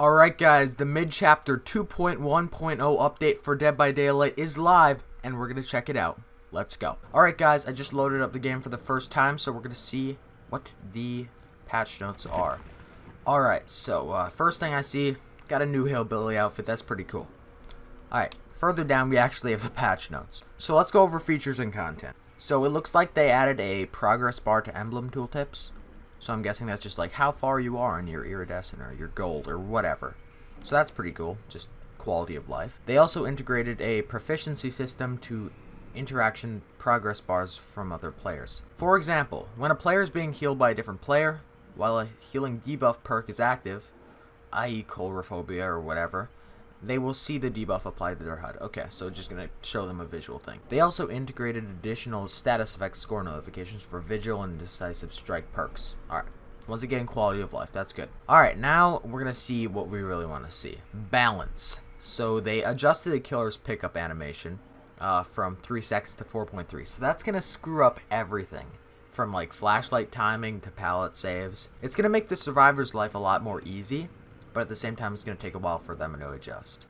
Alright guys, the mid-chapter 2.1.0 update for Dead by Daylight is live, and we're going to check it out. Let's go. Alright guys, I just loaded up the game for the first time, so we're going to see what the patch notes are. Alright, so first thing I see, got a new hillbilly outfit, that's pretty cool. Alright, further down we actually have the patch notes. So let's go over features and content. So it looks like they added a progress bar to emblem tooltips. So I'm guessing that's just like how far you are in your iridescent or your gold or whatever. So that's pretty cool, just quality of life. They also integrated a proficiency system to interaction progress bars from other players. For example, when a player is being healed by a different player, while a healing debuff perk is active, i.e. Coulrophobia or whatever, they will see the debuff applied to their HUD. Okay, so just going to show them a visual thing. They also integrated additional status effect score notifications for Vigil and Decisive Strike perks. Alright, once again, quality of life, that's good. Alright, now we're going to see what we really want to see. Balance. So they adjusted the killer's pickup animation from 3 seconds to 4.3. So that's going to screw up everything. From like flashlight timing to pallet saves. It's going to make the survivor's life a lot more easy. But at the same time, it's going to take a while for them to adjust.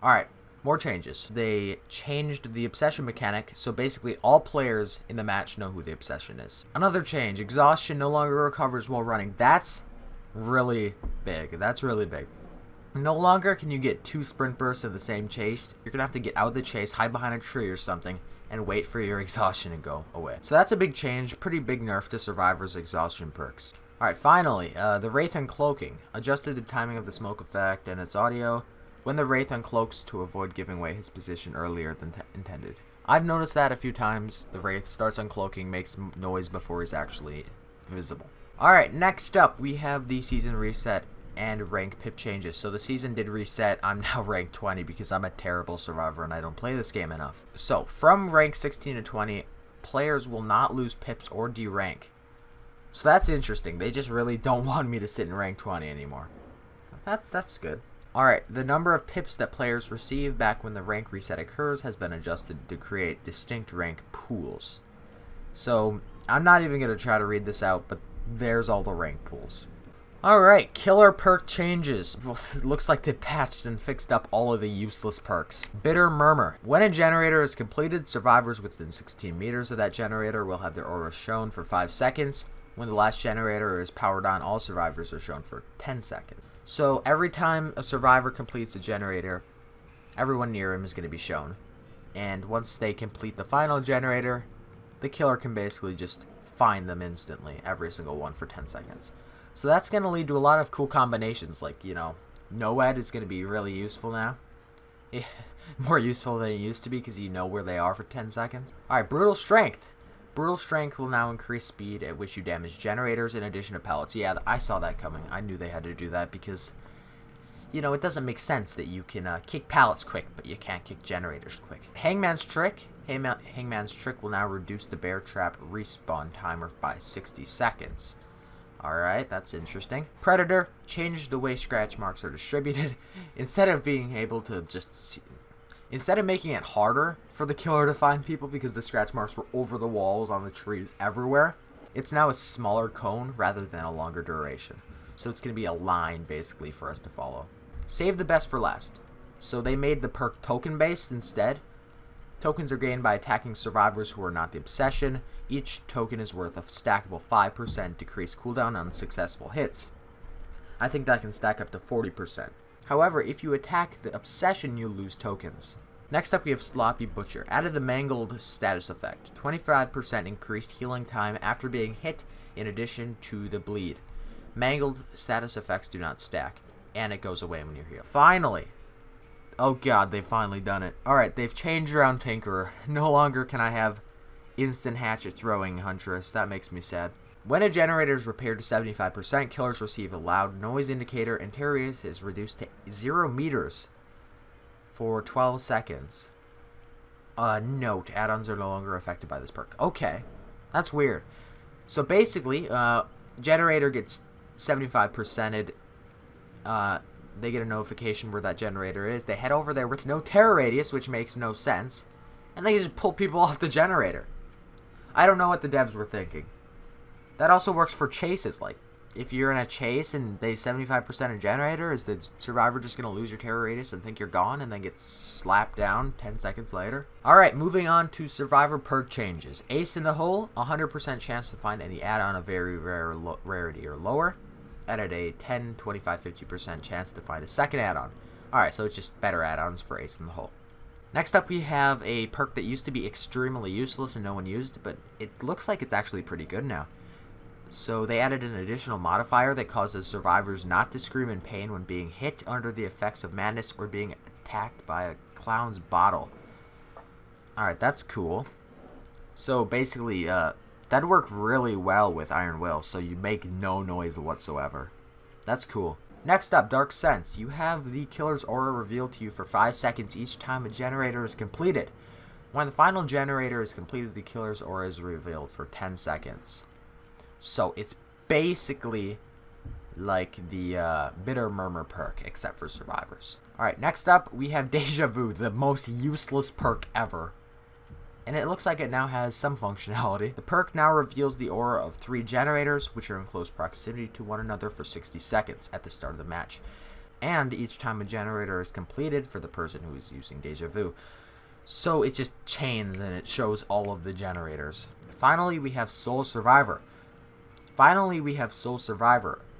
Alright, more changes. They changed the obsession mechanic, so basically all players in the match know who the obsession is. Another change, Exhaustion no longer recovers while running. That's really big. That's really big. No longer can you get 2 sprint bursts in the same chase. You're going to have to get out of the chase, hide behind a tree or something, and wait for your exhaustion to go away. So that's a big change, pretty big nerf to Survivor's exhaustion perks. Alright, finally, the Wraith uncloaking. Adjusted the timing of the smoke effect and its audio when the Wraith uncloaks to avoid giving away his position earlier than intended. I've noticed that a few times. The Wraith starts uncloaking, makes noise before he's actually visible. Alright, next up, we have the season reset and rank pip changes. So the season did reset. I'm now rank 20 because I'm a terrible survivor and I don't play this game enough. So, from rank 16 to 20, players will not lose pips or derank. So that's interesting. They just really don't want me to sit in rank 20 anymore. That's good. Alright, the number of pips that players receive back when the rank reset occurs has been adjusted to create distinct rank pools. So, I'm not even going to try to read this out, but there's all the rank pools. Alright, killer perk changes. Well, it looks like they patched and fixed up all of the useless perks. Bitter Murmur. When a generator is completed, survivors within 16 meters of that generator will have their auras shown for 5 seconds. When the last generator is powered on, all survivors are shown for 10 seconds. So every time a survivor completes a generator, everyone near him is going to be shown. And once they complete the final generator, the killer can basically just find them instantly, every single one for 10 seconds. So that's going to lead to a lot of cool combinations, like, you know, NOED is going to be really useful now. More useful than it used to be because you know where they are for 10 seconds. Alright, Brutal Strength. Brutal Strength will now increase speed at which you damage generators in addition to pellets. Yeah, I saw that coming. I knew they had to do that because, you know, it doesn't make sense that you can kick pallets quick, but you can't kick generators quick. Hangman's Trick. Hangman's Trick will now reduce the bear trap respawn timer by 60 seconds. Alright, that's interesting. Predator changed the way scratch marks are distributed. Instead of being able to just instead of making it harder for the killer to find people because the scratch marks were over the walls, on the trees, everywhere, it's now a smaller cone rather than a longer duration. So it's going to be a line, basically, for us to follow. Save the best for last. So they made the perk token-based instead. Tokens are gained by attacking survivors who are not the obsession. Each token is worth a stackable 5% decreased cooldown on successful hits. I think that can stack up to 40%. However, if you attack the obsession, you lose tokens. Next up, we have Sloppy Butcher. Added the Mangled status effect. 25% increased healing time after being hit in addition to the bleed. Mangled status effects do not stack, and it goes away when you're healed. Finally! Oh god, they've finally done it. Alright, they've changed around Tinkerer. No longer can I have instant hatchet throwing Huntress. That makes me sad. When a generator is repaired to 75%, killers receive a loud noise indicator, and tear radius is reduced to 0 meters for 12 seconds. Note, add-ons are no longer affected by this perk. Okay, that's weird. So basically, generator gets 75%ed. They get a notification where that generator is. They head over there with no terror radius, which makes no sense. And they just pull people off the generator. I don't know what the devs were thinking. That also works for chases, like, if you're in a chase and they 75% a generator, is the survivor just going to lose your terror radius and think you're gone and then get slapped down 10 seconds later? Alright, moving on to survivor perk changes. Ace in the hole, 100% chance to find any add-on of very rare rarity or lower. Added a 10, 25, 50% chance to find a second add-on. Alright, so it's just better add-ons for Ace in the hole. Next up, we have a perk that used to be extremely useless and no one used, but it looks like it's actually pretty good now. So they added an additional modifier that causes survivors not to scream in pain when being hit under the effects of madness or being attacked by a clown's bottle. Alright, that's cool. So basically, that'd work really well with Iron Will, so you make no noise whatsoever. That's cool. Next up, Dark Sense. You have the killer's aura revealed to you for 5 seconds each time a generator is completed. When the final generator is completed, the killer's aura is revealed for 10 seconds. So it's basically like the Bitter Murmur perk, except for survivors. Alright, next up, we have Deja Vu, the most useless perk ever. And it looks like it now has some functionality. The perk now reveals the aura of 3 generators, which are in close proximity to one another for 60 seconds at the start of the match. And each time a generator is completed for the person who is using Deja Vu. So it just chains and it shows all of the generators. Finally, we have Soul Survivor.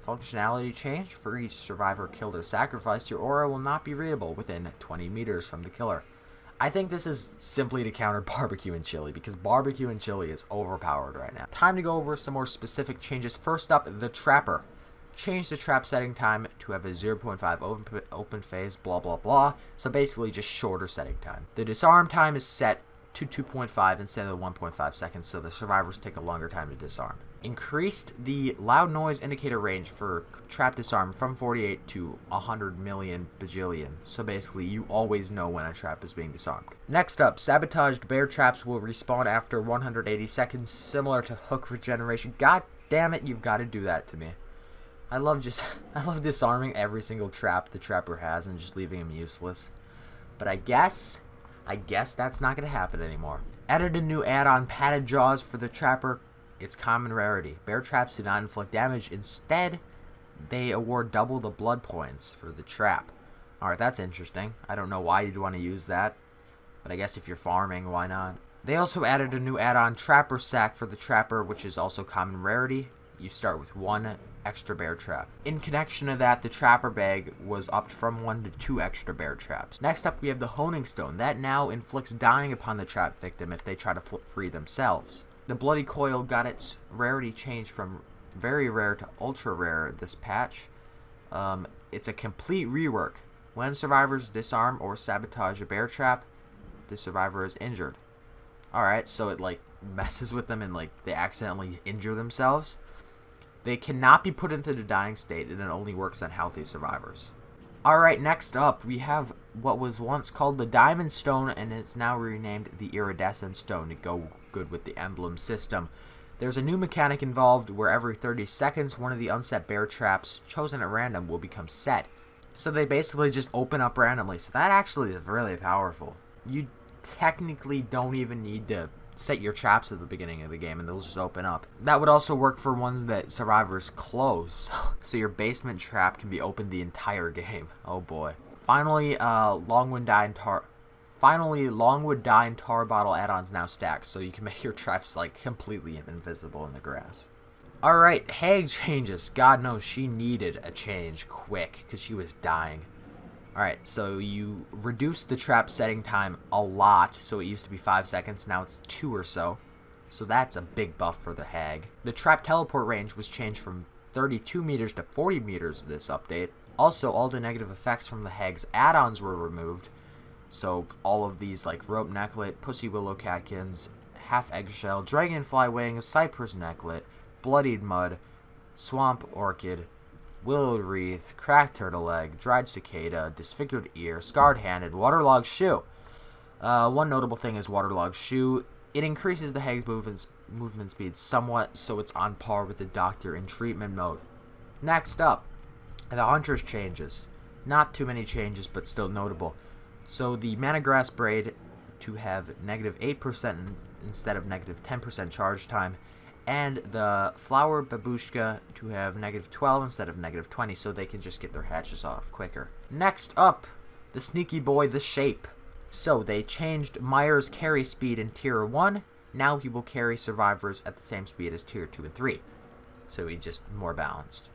Functionality change: for each survivor killed or sacrificed, your aura will not be readable within 20 meters from the killer. I think this is simply to counter barbecue and chili, because barbecue and chili is overpowered right now. Time to go over some more specific changes. First up, the Trapper. Change the trap setting time to have a 0.5 open phase, blah blah blah. So basically just shorter setting time. The disarm time is set to 2.5 instead of 1.5 seconds, so the survivors take a longer time to disarm. Increased the loud noise indicator range for trap disarm from 48 to 100 million bajillion. So basically, you always know when a trap is being disarmed. Next up, sabotaged bear traps will respawn after 180 seconds, similar to hook regeneration. God damn it, you've got to do that to me. I love disarming every single trap the trapper has and just leaving him useless. But I guess that's not going to happen anymore. Added a new add-on, Padded Jaws, for the trapper. It's common rarity. Bear traps do not inflict damage. Instead, they award double the blood points for the trap. Alright, that's interesting. I don't know why you'd want to use that, but I guess if you're farming, why not? They also added a new add-on, Trapper Sack, for the trapper, which is also common rarity. You start with 1 extra bear trap. In connection to that, the trapper bag was upped from 1 to 2 extra bear traps. Next up, we have the Honing Stone. That now inflicts dying upon the trap victim if they try to free themselves. The Bloody Coil got its rarity changed from very rare to ultra rare this patch. It's a complete rework. When survivors disarm or sabotage a bear trap, the survivor is injured. Alright, so it like messes with them and like they accidentally injure themselves. They cannot be put into the dying state, and it only works on healthy survivors. Alright, next up, we have what was once called the Diamond Stone, and it's now renamed the Iridescent Stone to go good with the emblem system. There's a new mechanic involved where every 30 seconds, one of the unset bear traps chosen at random will become set. So they basically just open up randomly, so that actually is really powerful. You technically don't even need to set your traps at the beginning of the game, and they'll just open up. That would also work for ones that survivors close, so your basement trap can be opened the entire game. Oh boy. Finally, Longwood Dye and Tar Bottle add-ons now stacked, so you can make your traps like completely invisible in the grass. Alright, Hag changes. God knows she needed a change quick, because she was dying. Alright, so you reduce the trap setting time a lot, so it used to be 5 seconds, now it's 2 or so. So that's a big buff for the Hag. The trap teleport range was changed from 32 meters to 40 meters this update. Also, all the negative effects from the Hag's add-ons were removed. So all of these like Rope Necklet, Pussy Willow Catkins, Half Eggshell, Dragonfly Wing, Cypress Necklet, Bloodied Mud, Swamp Orchid, Willowed Wreath, Cracked Turtle Egg, Dried Cicada, Disfigured Ear, Scarred Handed, Waterlogged Shoe. One notable thing is Waterlogged Shoe. It increases the Hag's movement speed somewhat, so it's on par with the Doctor in treatment mode. Next up, the Hunter's changes. Not too many changes, but still notable. So the Mana Grass Braid to have -8% instead of -10% charge time, and the flower babushka to have -12 instead of -20, so they can just get their hatches off quicker. Next up, the sneaky boy, the shape. So they changed Myers' carry speed in tier 1. Now he will carry survivors at the same speed as tier 2 and 3. So he's just more balanced.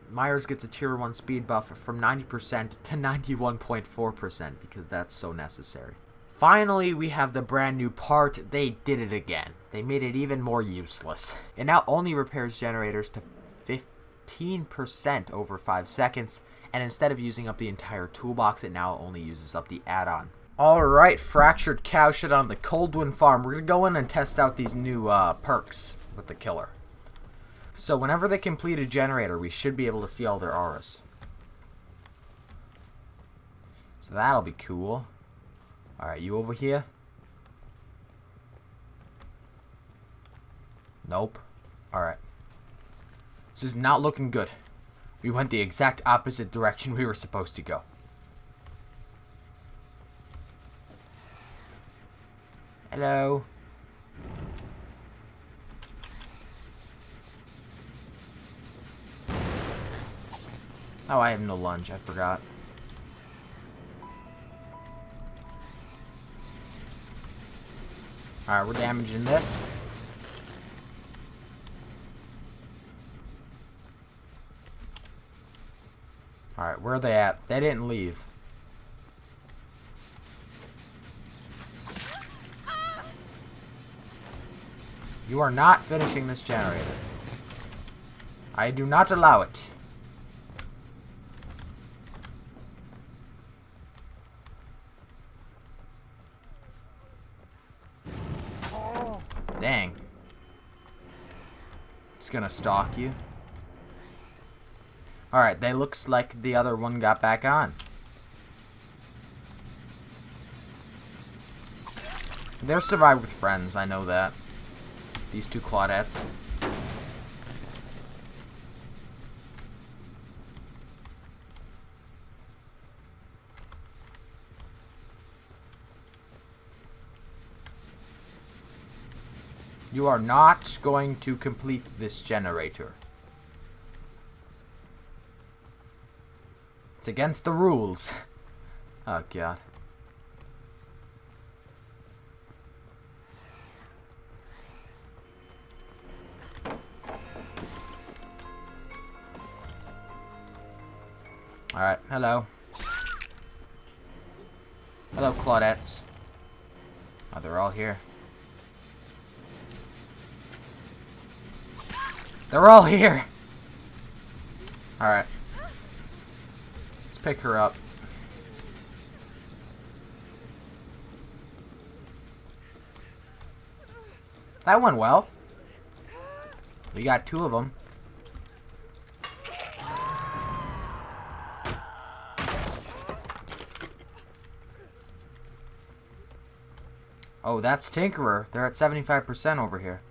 Myers gets a tier 1 speed buff from 90% to 91.4% because that's so necessary. Finally, we have the brand new part. They did it again. They made it even more useless. It now only repairs generators to 15% over 5 seconds, and instead of using up the entire toolbox, it now only uses up the add-on. Alright, fractured cow shit on the Coldwind farm. We're going to go in and test out these new perks with the killer. So whenever they complete a generator, we should be able to see all their auras. So that'll be cool. Alright, you over here? Nope. Alright. This is not looking good. We went the exact opposite direction we were supposed to go. Hello. Oh, I have no lunge. I forgot. Alright, we're damaging this. Alright, where are they at? They didn't leave. You are not finishing this generator. I do not allow it. Dang. It's gonna stalk you. Alright, they looks like the other one got back on. They're survive with friends, I know that. These two Claudettes. You are not going to complete this generator. It's against the rules. Oh, God. Alright, hello. Hello, Claudettes. Oh, they're all here. They're all here! Alright. Let's pick her up. That went well. We got 2 of them. Oh, that's Tinkerer. They're at 75% over here.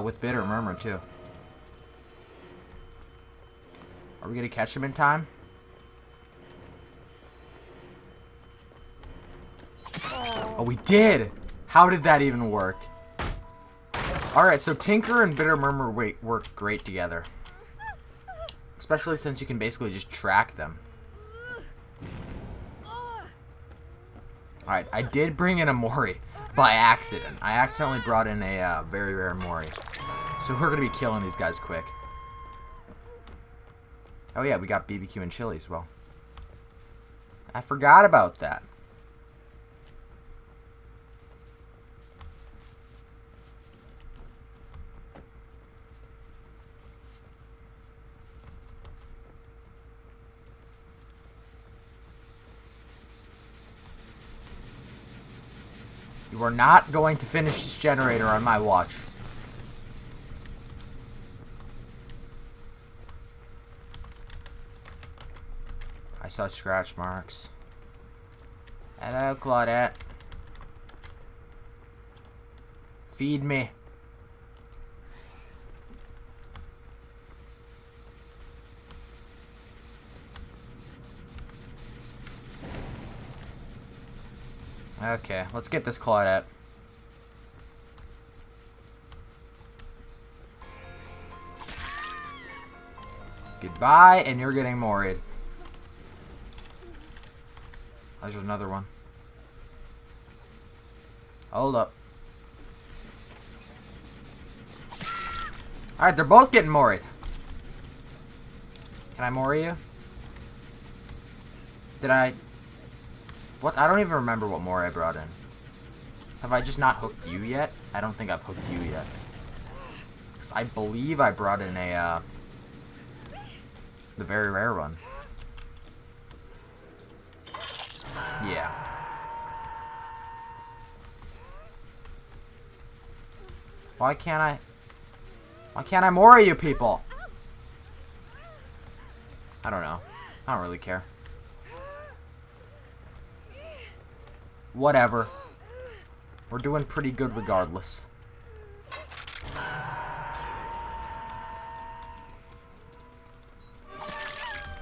With Bitter Murmur, too. Are we gonna catch him in time? Oh, we did! How did that even work? Alright, so Tinker and Bitter Murmur work great together. Especially since you can basically just track them. Alright, I did bring in a Mori by accident. I accidentally brought in a very rare Mori. So we're going to be killing these guys quick. Oh yeah, we got BBQ and chili as well. I forgot about that. You are not going to finish this generator on my watch. I saw scratch marks. Hello, Claudette. Feed me. Okay, let's get this Claudette. Goodbye, and you're getting moried. There's another one. Hold up. Alright, they're both getting moried. Can I mori you? Did I... What? I don't even remember what mori I brought in. Have I just not hooked you yet? I don't think I've hooked you yet. Because I believe I brought in a, the very rare one. Yeah. Why can't I mori you people? I don't know. I don't really care. Whatever. We're doing pretty good regardless.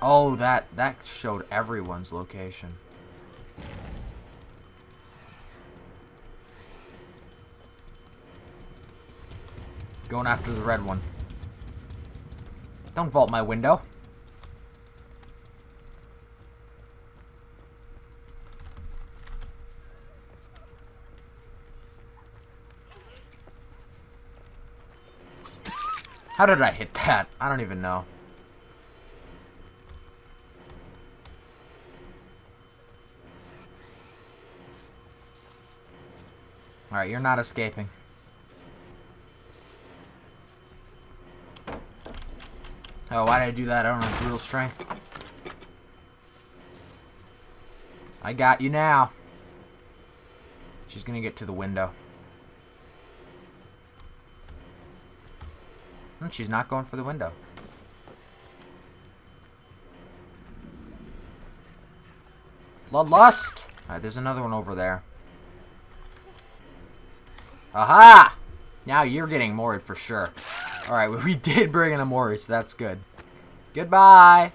Oh, that showed everyone's location. Going after the red one. Don't vault my window. How did I hit that? I don't even know. Alright, you're not escaping. Oh, why did I do that? I don't have brutal strength. I got you now. She's gonna get to the window. She's not going for the window. Bloodlust! Alright, there's another one over there. Aha! Now you're getting moried for sure. Alright, we did bring in a mori, so that's good. Goodbye!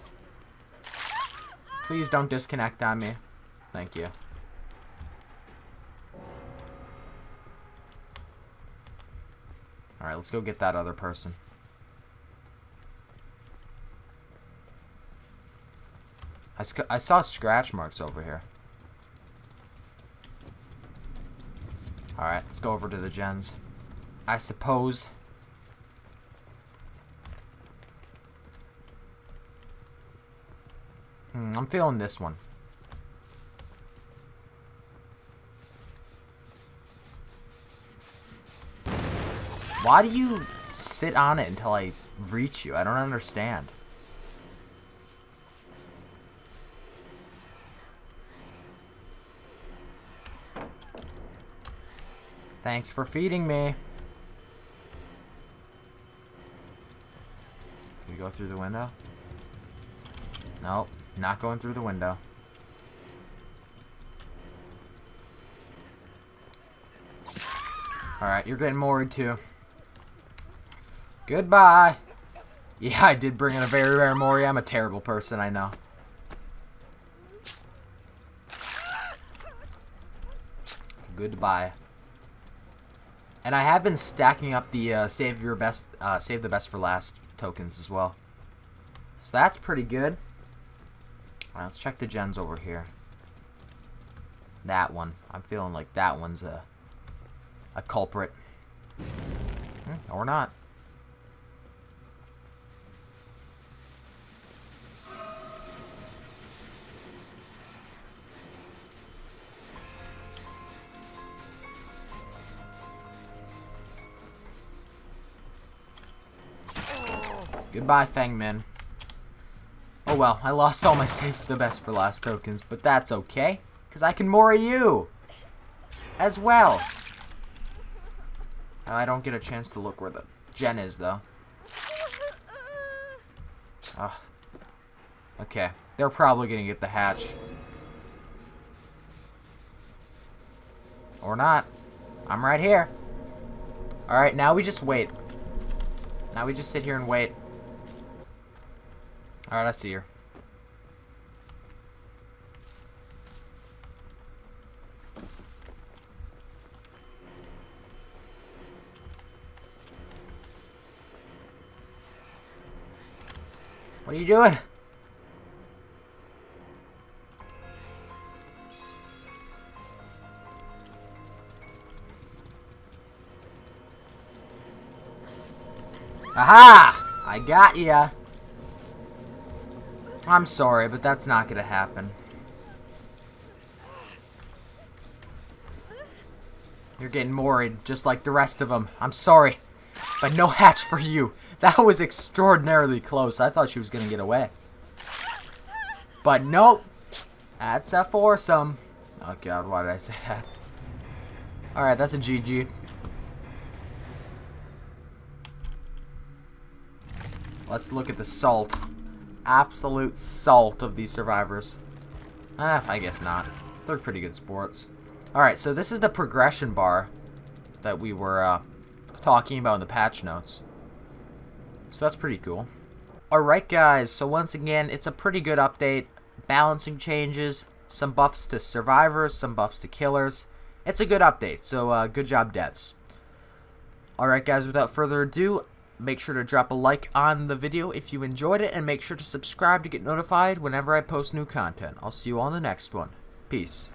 Please don't disconnect on me. Thank you. Alright, let's go get that other person. I saw scratch marks over here. Alright, let's go over to the gens. I suppose. I'm feeling this one. Why do you sit on it until I reach you? I don't understand. Thanks for feeding me. Can we go through the window? Nope, not going through the window. Alright, you're getting moried too. Goodbye. Yeah, I did bring in a very rare mori. I'm a terrible person, I know. Goodbye. And I have been stacking up the save the best for last tokens as well. So that's pretty good. Alright, let's check the gens over here. That one. I'm feeling like that one's a culprit. Or not. Goodbye, Fangmin. Oh well, I lost all my save the best for last tokens, but that's okay, because I can mori you as well. I don't get a chance to look where the gen is, though. Oh. Okay, they're probably going to get the hatch. Or not. I'm right here. Alright, now we just wait. Now we just sit here and wait. Alright, I see her. What are you doing? Aha! I got ya. I'm sorry, but that's not gonna happen. You're getting worried, just like the rest of them. I'm sorry, but no hatch for you. That was extraordinarily close. I thought she was gonna get away. But nope. That's a foursome. Oh god, why did I say that? Alright, that's a GG. Let's look at the salt. Absolute salt of these survivors. I guess not. They're pretty good sports. Alright, so this is the progression bar that we were talking about in the patch notes. So that's pretty cool. Alright guys, so once again, it's a pretty good update. Balancing changes, some buffs to survivors, some buffs to killers. It's a good update, so good job devs. Alright guys, without further ado, make sure to drop a like on the video if you enjoyed it, and make sure to subscribe to get notified whenever I post new content. I'll see you all in the next one. Peace.